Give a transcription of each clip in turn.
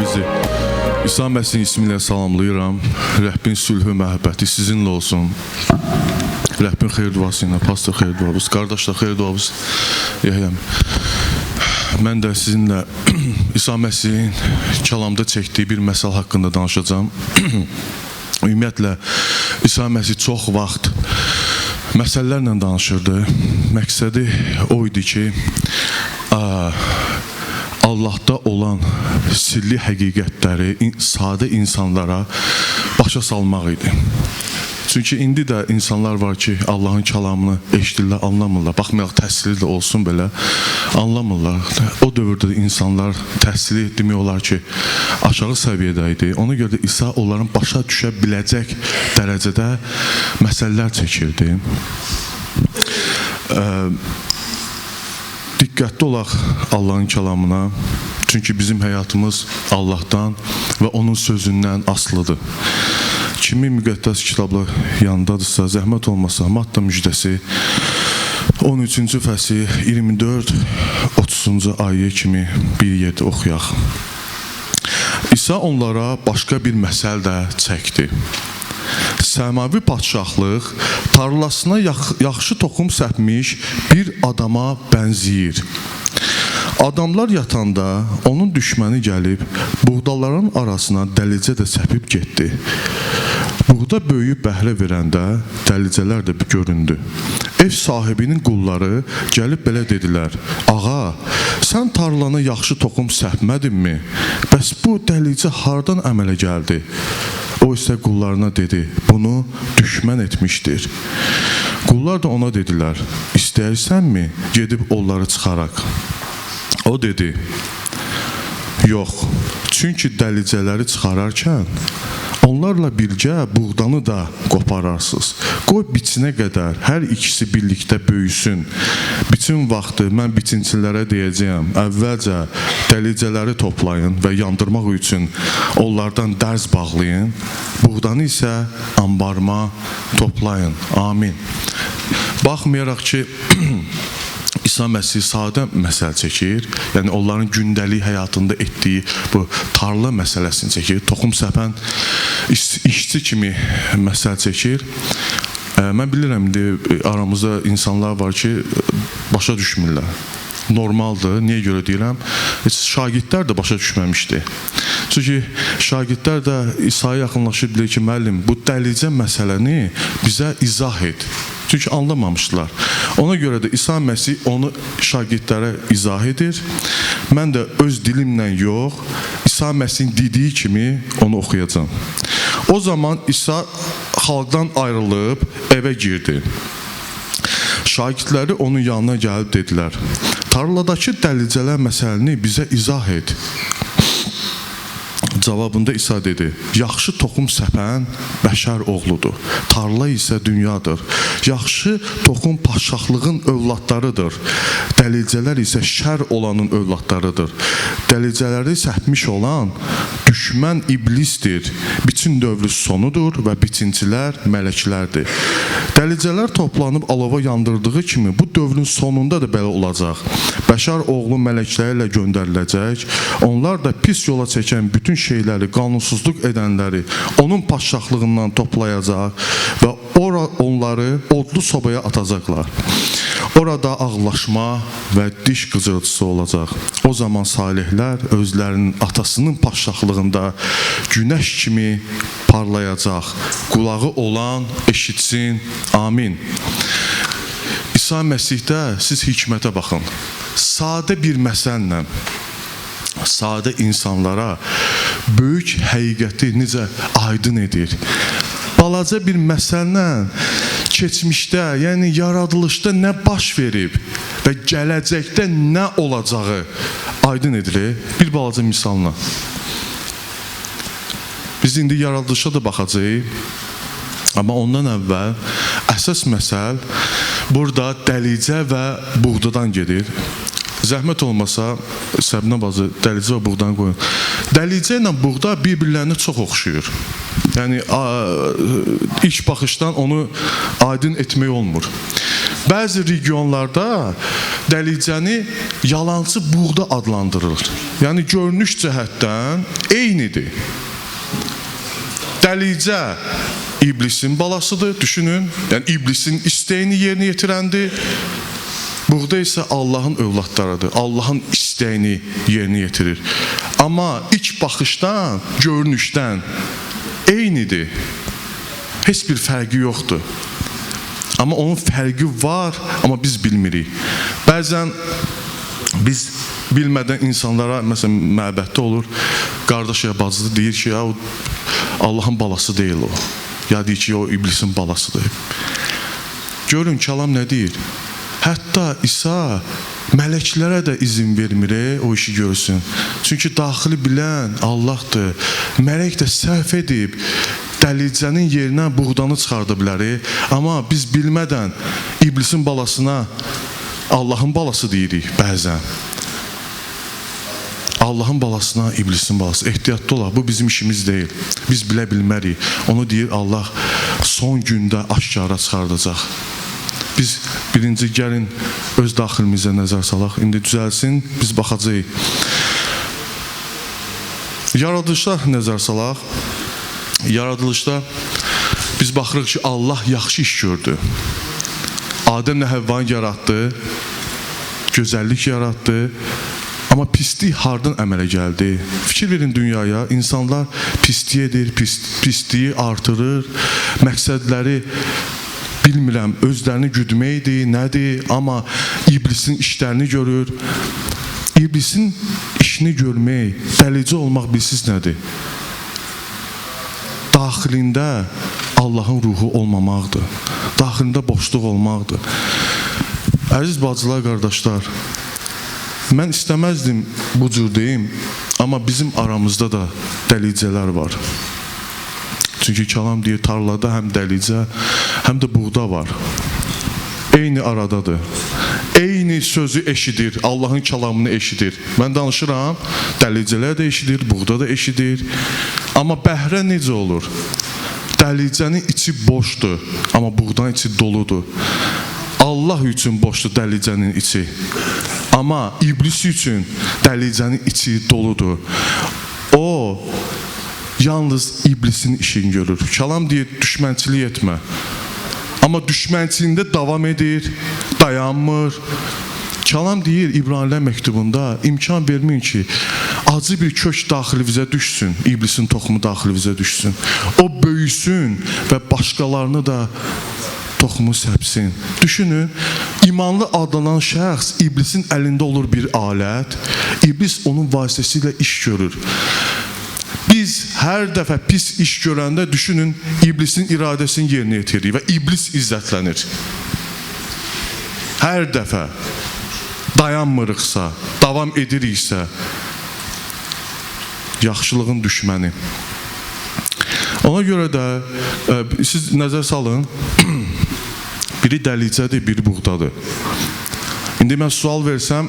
Hamınızı İsa Məsihin ismi ilə salamlayıram. Rəbbin sülhü, məhəbbəti sizinlə olsun. Rəbbin xeyir duası ilə, pastor xeyir duamız, qardaşlar xeyir duamız yəyəm. Mən də sizinlə İsa Məsihin kəlamda çəkdiyi bir məsəl haqqında danışacağım. Ümumiyyətlə, İsa Məsih çox vaxt məsələlərlə danışırdı. Məqsədi o idi ki, Allah'ta olan sirli həqiqətləri sadə insanlara başa salmaq idi. Çünki indi də insanlar var ki, Allahın kəlamını eşidirlər, anlamırlar. Baxmayaq təhsili də olsun belə, anlamırlar. O dövrdə insanlar təhsili demək olar ki, aşağı səviyyədə idi. Ona görə də İsa onların başa düşə biləcək dərəcədə məsələlər çəkirdi. Diqqətli olaq Allahın kəlamına. Çünki bizim həyatımız Allahdan və onun sözündən asılıdır. Kimi müqəddəs kitabla yanındadırsa, zəhmət olmasa, Matta müjdəsi 13-cü fəsil 24-30-cu ayə kimi bir yerdə oxuyaq. İsa onlara başqa bir məsəl də çəkdi. Səmavi padşahlıq tarlasına yaxşı toxum səpmiş bir adama bənzəyir. Adamlar yatanda onun düşməni gəlib buğdaların arasına dəlicə də səpib getdi. Buğda böyüyüb bəhrə verəndə dəlicələr də göründü. Ev sahibinin qulları gəlib belə dedilər: "Ağa, sən tarlana yaxşı toxum səpmədinmi? Bəs bu dəlicə hardan əmələ gəldi?" O isə qullarına dedi: "Bunu düşmən etmişdir." Qullar da ona dedilər: "İstəyirsənmi gedib onları çıxaraq?" O dedi: "Yox, çünki dəlicələri çıxararkən onlarla birgə buğdanı da qopararsınız. Qoy biçinə qədər hər ikisi birlikdə böyüsün. Biçin vaxtı mən biçinçilərə deyəcəyəm, əvvəlcə dəlicələri toplayın və yandırmaq üçün onlardan dərz bağlayın. Buğdanı isə ambarıma toplayın." Amin. Baxmayaraq ki, İsa Məsih sadə məsəl çəkir, yəni onların gündəlik həyatında etdiyi bu tarla məsələsini çəkir, toxum səpən işçi kimi məsəl çəkir. Mən bilirəm, aramızda insanlar var ki, başa düşmürlər. Normaldır, niyə görə deyirəm? Şagirdlər də başa düşməmişdi. Çünki şagirdlər də İsa'ya yaxınlaşıb deyir ki, müəllim, bu dəlicə məsələni bizə izah et. Çünki anlamamışdılar. Ona görə də İsa Məsih onu şagirdlərə izah edir. Mən də öz dilimlə yox, İsa Məsihin dediyi kimi onu oxuyacağım. O zaman İsa xalqdan ayrılıb evə girdi. Şagirdləri onun yanına gəlib dedilər: "Tarladakı dəlicələr məsələni bizə izah et." Cavabında İsa dedi: "Yaxşı toxum səpən bəşər oğludur. Tarla isə dünyadır. Yaxşı toxum padşahlığın övladlarıdır. Dəlicələr isə şər olanın övladlarıdır. Dəlicələri səpmiş olan düşmən iblisdir. Biçin dövrü sonudur və biçincilər mələklərdir. Dəlicələr toplanıb alova yandırdığı kimi bu dövrün sonunda da belə olacaq. Bəşər oğlu mələklərlə göndəriləcək. Onlar da pis yola çəkən bütün şeyləri, qanunsuzluq edənləri onun padşahlığından toplayacaq və onları odlu sobaya atacaqlar. Orada ağlaşma və diş qıcırtısı olacaq. O zaman salihlər özlərinin atasının padşahlığında günəş kimi parlayacaq. Qulağı olan eşitsin. Amin." İsa Məsihdə siz hikmətə baxın. Sadə bir məsəllə sadə insanlara böyük həqiqəti necə aydın edir. Balaca bir məsəllə keçmişdə, yəni yaradılışda nə baş verib və gələcəkdə nə olacağı aydın edilir. Bir balaca misalına. Biz indi yaradılışa da baxacağıq. Amma ondan əvvəl əsas məsəl burada dəlicə və buğdadan gedir. Zəhmət olmasa, Səbinə bazı dəlicə və buğdanı qoyun. Dəlicə ilə buğda bir-birlərinə çox oxşuyur. Yəni, ilk baxışdan onu aydın etmək olmur. Bəzi regionlarda dəlicəni yalançı buğda adlandırılır. Yəni görünüş cəhətdən eynidir. Dəlicə iblisin balasıdır, düşünün. Yəni iblisin istəyini yerinə yetirəndir. Buğda isə Allahın övladlarıdır. Allahın istəyini yerinə yetirir. Amma ilk baxışdan, görünüşdən eynidir. Heç bir fərqi yoxdur. Amma onun fərqi var, amma biz bilmirik. Bəzən biz bilmədən insanlara, məsələn, məbəddə olur, qardaş ya bacısı deyir ki, ya, Allahın balası deyil o. Ya deyir ki, o iblisin balasıdır. Görün, kəlam nə deyir? Hətta İsa mələklərə də izin vermir, o işi görsün. Çünki daxili bilən Allahdır. Mələk də səhv edib, dəlicənin yerinə buğdanı çıxarda bilər. Amma biz bilmədən iblisin balasına Allahın balası deyirik bəzən. Allahın balasına iblisin balası. Ehtiyatlı olaq, bu bizim işimiz deyil. Biz bilə bilmərik. Onu deyir Allah son gündə aşkara çıxardacaq. Biz birinci gəlin öz daxilimizə nəzər salaq. İndi düzəlsin, biz baxacağıq. Yaradılışda nəzər salaq. Yaradılışda biz baxırıq ki, Allah yaxşı iş gördü. Adəmlə Həvvanı yaratdı, gözəllik yaratdı. Amma pislik hardan əmələ gəldi? Fikir verin dünyaya, insanlar pislik edir, pisliyi artırır, məqsədləri bilmirəm, özlərini güdməkdir, nədir? Amma iblisin işlərini görür. İblisin işini görmək, dəlicə olmaq bilsiz nədir? Daxilində Allahın ruhu olmamaqdır. Daxilində boşluq olmaqdır. Əziz bacılar, qardaşlar, mən istəməzdim bu cür deyim, amma bizim aramızda da dəlicələr var. Çünki kəlam deyir, tarlada həm dəlicə, həm də buğda var. Eyni aradadır. Eyni sözü eşidir, Allahın kəlamını eşidir. Mən danışıram, dəlicələr də eşidir, buğda da eşidir. Amma bəhrə necə olur? Dəlicənin içi boşdur, amma buğdanın içi doludur. Allah üçün boşdur dəlicənin içi. Amma iblis üçün dəlicənin içi doludur. O, yalnız iblisin işini görür. Kəlam deyir, düşmənçilik etmə. Amma düşmənçiliyində davam edir, dayanmır. Kəlam deyir İbranilər məktubunda, imkan verməyin ki, acı bir kök daxilinizə düşsün, iblisin toxumu daxilinizə düşsün. O böyüsün və başqalarını da toxumu səpsin. Düşünün, imanlı adlanan şəxs iblisin əlində olur bir alət, iblis onun vasitəsilə iş görür. Biz hər dəfə pis iş görəndə düşünün, iblisin iradəsini yerinə yetiririk və iblis izzətlənir. Hər dəfə dayanmırıqsa, davam ediriksə, yaxşılığın düşməni. Ona görə də siz nəzər salın, biri dəlicədir, biri buğdadır. İndi mən sual versəm,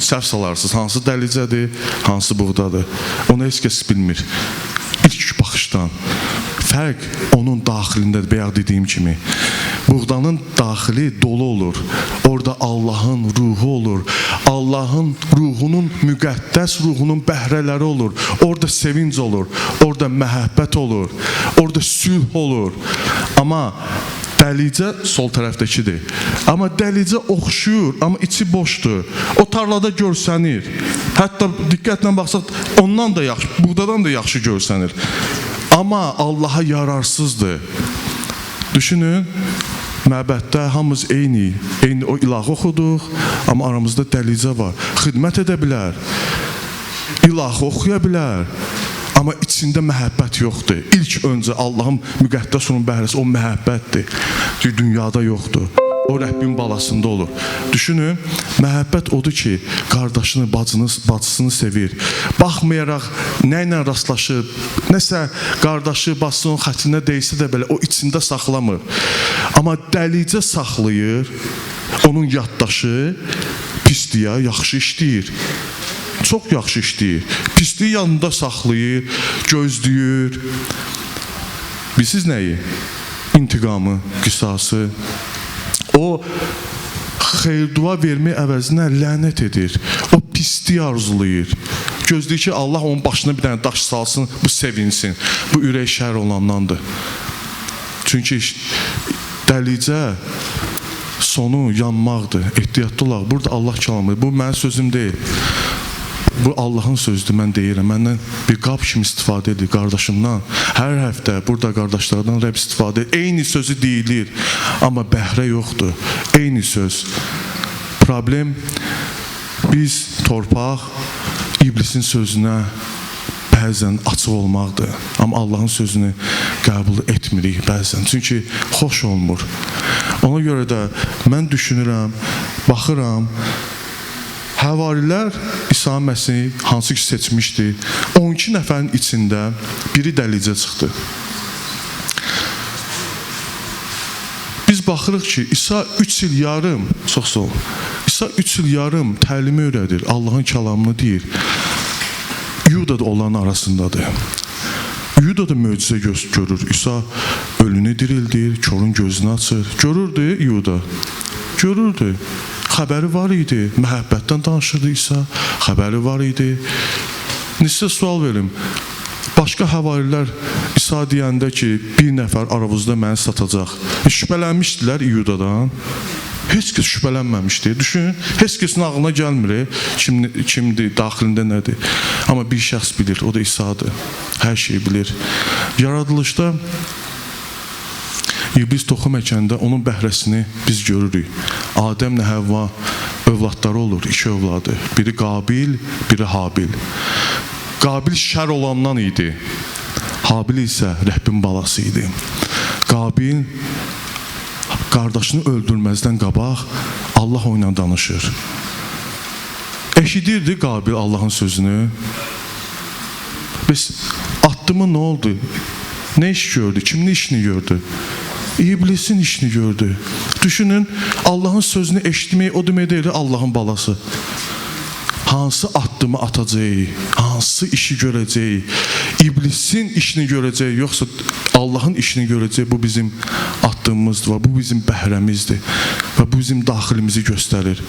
səhv salarsınız. Hansı dəlicədir, hansı buğdadır? Onu heç kəs bilmir. İlk baxışdan. Fərq onun daxilindədir, bayaq dediyim kimi. Buğdanın daxili dolu olur. Orada Allahın ruhu olur. Allahın ruhunun, müqəddəs ruhunun bəhrələri olur. Orada sevinc olur. Orada məhəbbət olur. Orada sülh olur. Amma dəlicə sol tərəfdəkidir. Amma dəlicə oxşuyur, amma içi boşdur. O tarlada görsənir. Hətta diqqətlə baxsaq, ondan da yaxşı, buğdadan da yaxşı görsənir. Amma Allaha yararsızdır. Düşünün, məbəddə hamımız eyni o ilahı oxuduq, amma aramızda dəlicə var. Xidmət edə bilər, ilahı oxuya bilər, amma içində məhəbbət yoxdur. İlk öncə Allahın müqəddəs onun bəhrəsi o məhəbbətdir. Çünki dünyada yoxdur. O Rəbbin balasında olur. Düşünün, məhəbbət odur ki, qardaşını, bacısını sevir. Baxmayaraq, nə ilə rastlaşır, nəsə qardaşı, bacısının xətrinə deyilsə də belə, o içində saxlamır. Amma dəlicə saxlayır, onun yaddaşı pisliyə yaxşı işləyir. Çox yaxşı işləyir. Pisliyi yanında saxlayır, gözləyir. Bilirsiniz nəyi? İntiqamı, qisası. O xeyir-dua vermək əvəzinə lənət edir. O pisliyi arzulayır. Gözləyir ki, Allah onun başına bir dənə daş salsın, bu sevinsin. Bu ürək şər olandandır. Çünki dəlicə sonu yanmaqdır. Ehtiyatlı olaq. Burada Allah kəlamıdır. Bu mənim sözüm deyil. Bu Allahın sözüdür, mən deyirəm. Məndən bir qab kimi istifadə edir qardaşımdan. Hər həftə burada qardaşlardan rəb istifadə edir. Eyni sözü deyilir, amma bəhrə yoxdur. Eyni söz. Problem biz torpaq, iblisin sözünə bəzən açıq olmaqdır. Amma Allahın sözünü qəbul etmirik bəzən. Çünki xoş olmur. Ona görə də mən düşünürəm, baxıram, Həvarilər İsa Məsih hansı ki seçmişdi, 12 nəfərin içində biri dəlicə çıxdı. Biz baxırıq ki, İsa 3 il yarım, çox sağ ol, İsa 3 il yarım təlimi öyrədir, Allahın kəlamını deyir. Yuda da onların arasındadır. Yuda da möcüzə görür. İsa ölünü dirildir, körün gözünü açır. Görürdü Yuda, görürdü. Xəbəri var idi, məhəbbətdən danışırdı İsa, xəbəri var idi. Sizə sual verim, başqa həvarilər İsa deyəndə ki, bir nəfər aravuzda məni satacaq, şübhələnmişdilər Yudadan, heç kəs şübhələnməmişdi. Düşün, heç kəsin ağlına gəlmir, kimdir, daxilində nədir. Amma bir şəxs bilir, o da İsa'dır, hər şeyi bilir. Yaradılışda İblis toxum əkəndə onun bəhrəsini biz görürük. Adəmlə Həvva övladları olur, 2 övladı. Biri Qabil, biri Habil. Qabil şər olandan idi. Habil isə Rəbbin balası idi. Qabil qardaşını öldürməzdən qabaq Allah onunla danışır. Eşidirdi Qabil Allahın sözünü. Biz atdımı nə oldu? Nə iş gördü? Kimin işini gördü? İblisin işini gördü. Düşünün, Allahın sözünü eşitmək o demək deyil, Allahın balası. Hansı addımı atacaq, hansı işi görəcək, İblisin işini görəcək, yoxsa Allahın işini görəcək, bu bizim addımımızdır, bu bizim bəhrəmizdir və bu bizim daxilimizi göstərir.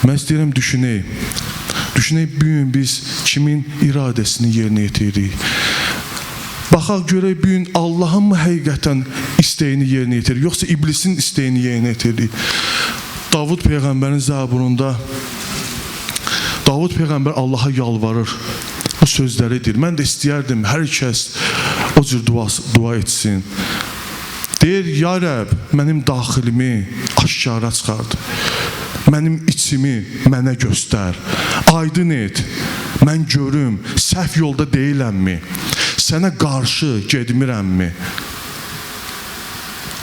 Mən istəyirəm düşünək. Düşünək, bugün biz kimin iradəsini yerinə yetiririk? Baxaq görək, bugün Allahın mı həqiqətən istəyini yerinə yetirir, yoxsa İblisin istəyini yerinə yetirir? Davud Peyğəmbərin Zəburunda Davud Peyğəmbər Allaha yalvarır. Bu sözləridir. Mən də istəyərdim, hər kəs o cür dua etsin. Deyir, ya Rəbb, mənim daxilimi aşkara çıxardı. Mənim içimi mənə göstər. Aydın et, mən görüm, səhv yolda deyiləmmi? Sənə qarşı gedmirəmmi?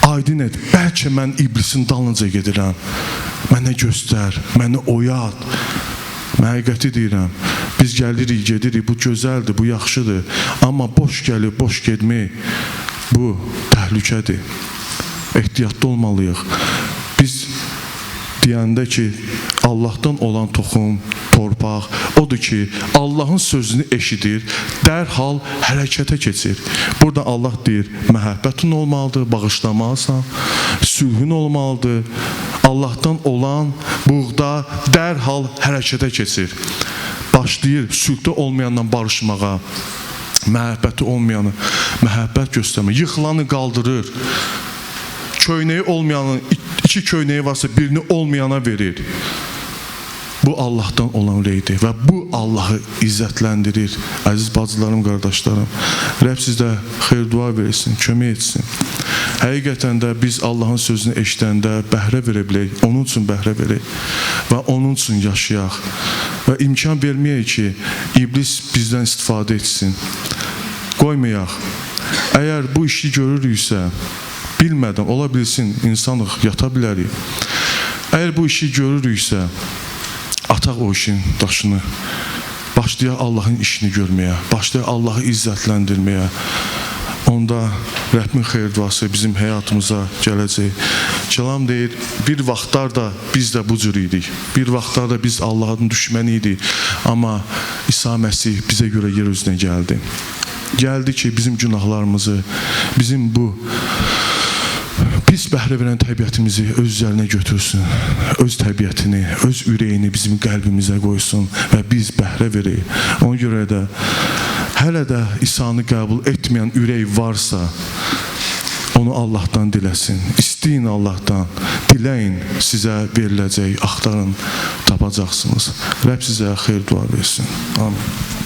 Aydın et, bəlkə mən İblisin dalınca gedirəm. Mənə göstər, mənə oyad. Mən həqiqəti deyirəm, biz gəlirik, gedirik, bu gözəldir, bu yaxşıdır. Amma boş gəlib, boş gedmək, bu təhlükədir. Ehtiyatlı olmalıyıq. Biz deyəndə ki, Allahdan olan toxum, torpaq, odur ki, Allahın sözünü eşidir, dərhal hərəkətə keçir. Burada Allah deyir, məhəbbətin olmalıdır, bağışlamalısan, sülhün olmalıdır. Allahdan olan buğda dərhal hərəkətə keçir. Başlayır sülhdə olmayandan barışmağa, məhəbbəti olmayanı, məhəbbət göstərmə, yıxılanı qaldırır. Köynəyi olmayanın, 2 köynəyi varsa birini olmayana verir. Bu Allahdan olan ürəkdir və bu Allahı izzətləndirir. Əziz bacılarım, qardaşlarım, Rəbb sizdə xeyir dua versin, kömək etsin. Həqiqətən də biz Allahın sözünü eşidəndə bəhrə verə bilək, onun üçün bəhrə verək və onun üçün yaşayaq və imkan verməyək ki, İblis bizdən istifadə etsin. Qoymayaq. Əgər bu işi görürüksə, bilmədən, ola bilsin, insanıq, yata bilərik. Əgər bu işi görürüksə, ataq o işin daşını, başlayaq Allahın işini görməyə, başlayaq Allahı izzətləndirməyə. Onda Rəbbin xeyir duası bizim həyatımıza gələcək. Kəlam deyir, bir vaxtlar da biz də bu cür idik. Bir vaxtlar da biz Allahın düşməni idik. Amma İsa Məsih bizə görə yer üzünə gəldi. Gəldi ki, bizim günahlarımızı, bizim bu pis İblis bəhrə verən təbiətimizi öz üzərinə götürsün. Öz təbiətini, öz ürəyini bizim qəlbimizə qoysun və biz bəhrə verək. Ona görə də hələ də İsa'nı qəbul etməyən ürək varsa, onu Allahdan diləsin. İstəyin Allahdan, diləyin, sizə veriləcək, axtarın, tapacaqsınız. Rəbb sizə xeyir dua versin. Amin.